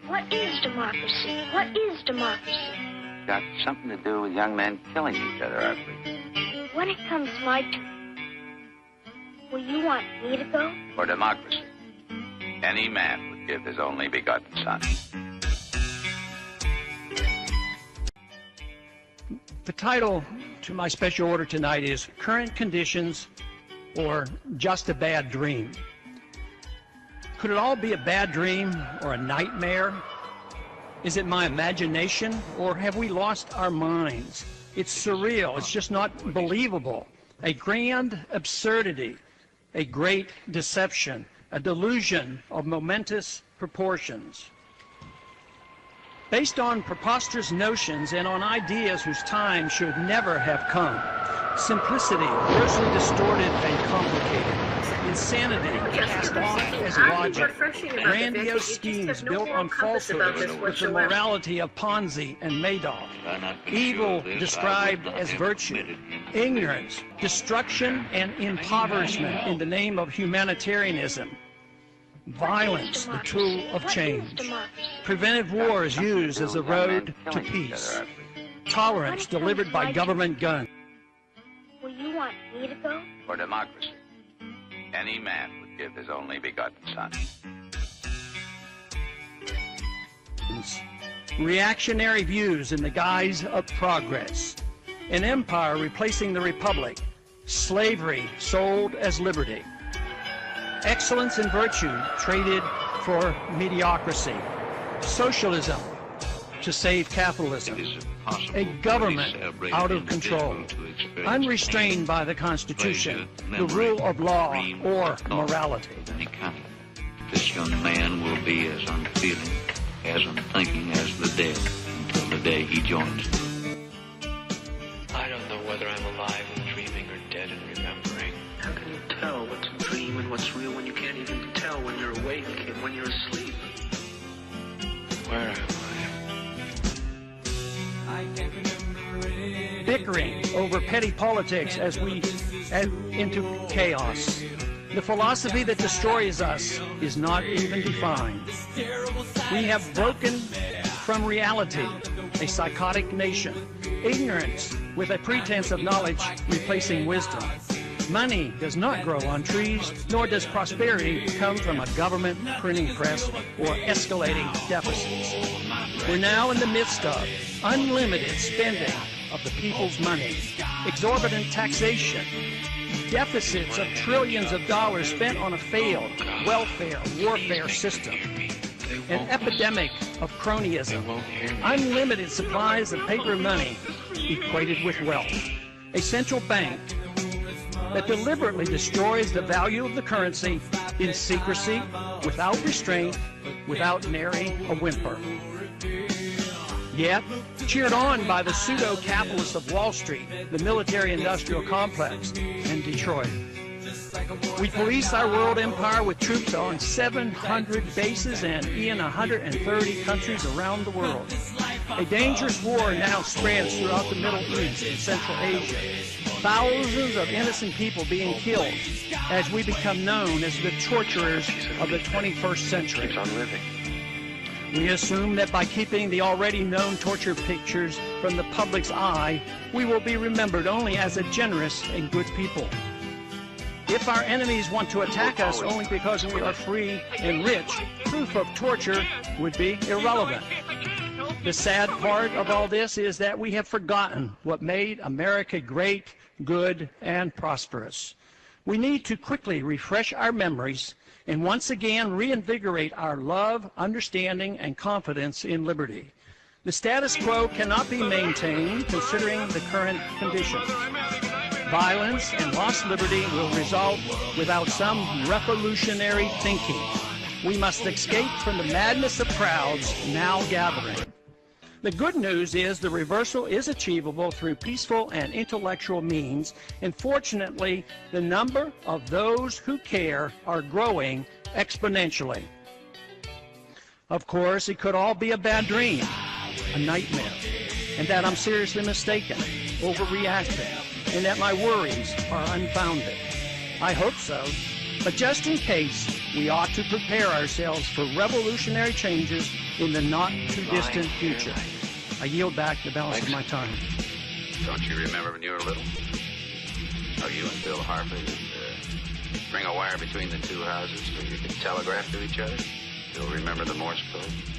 What is democracy? What is democracy? Got something to do with young men killing each other, I believe. When it comes my turn, will you want me to go? For democracy, any man would give his only begotten son. The title to my special order tonight is Current Conditions or Just a Bad Dream. Could it all be a bad dream or a nightmare? Is it my imagination, or have we lost our minds? It's surreal. It's just not believable. A grand absurdity, a great deception, a delusion of momentous proportions. Based on preposterous notions and on ideas whose time should never have come. Simplicity, grossly distorted and complicated. Insanity, cast off as logic. Grandiose schemes built on falsehoods with the morality of Ponzi and Madoff. Evil described as virtue. Ignorance, destruction, and impoverishment in the name of humanitarianism. Violence, the tool of change. Preventive wars used as a road to peace. Tolerance delivered by government guns. Will you want me to go? For democracy, any man would give his only begotten son. Reactionary views in the guise of progress. An empire replacing the republic. Slavery sold as liberty. Excellence and virtue traded for mediocrity. Socialism to save capitalism. A government out of control, unrestrained by the Constitution, the rule of law, or morality. This young man will be as unfeeling, as unthinking as the dead until the day he joins them. I don't know whether I'm alive and dreaming or dead and remembering. How can you tell what's a dream and what's real when you can't even tell when you're awake and when you're asleep? Where am I? Bickering over petty politics as we head into chaos. The philosophy that destroys us is not even defined. We have broken from reality, a psychotic nation. Ignorance with a pretense of knowledge replacing wisdom. Money does not grow on trees, nor does prosperity come from a government printing press or escalating deficits. We're now in the midst of unlimited spending of the people's money, exorbitant taxation, deficits of trillions of dollars spent on a failed welfare warfare system, an epidemic of cronyism, unlimited supplies of paper money equated with wealth, a central bank that deliberately destroys the value of the currency in secrecy, without restraint, without nary a whimper. Yet, cheered on by the pseudo-capitalists of Wall Street, the military-industrial complex, and Detroit. We police our world empire with troops on 700 bases and in 130 countries around the world. A dangerous war now spreads throughout the Middle East and Central Asia. Thousands of innocent people being killed as we become known as the torturers of the 21st century. We assume that by keeping the already known torture pictures from the public's eye, we will be remembered only as a generous and good people. If our enemies want to attack us only because we are free and rich, proof of torture would be irrelevant. The sad part of all this is that we have forgotten what made America great, good, and prosperous. We need to quickly refresh our memories and once again reinvigorate our love, understanding, and confidence in liberty. The status quo cannot be maintained considering the current conditions. Violence and lost liberty will result without some revolutionary thinking. We must escape from the madness of crowds now gathering. The good news is the reversal is achievable through peaceful and intellectual means, and fortunately, the number of those who care are growing exponentially. Of course, it could all be a bad dream, a nightmare, and that I'm seriously mistaken, overreacting, and that my worries are unfounded. I hope so, but just in case, we ought to prepare ourselves for revolutionary changes in the not-too-distant future. I yield back the balance of my time. Don't you remember when you were little? How you and Bill Harper would string a wire between the two houses so you could telegraph to each other? Still remember the Morse code?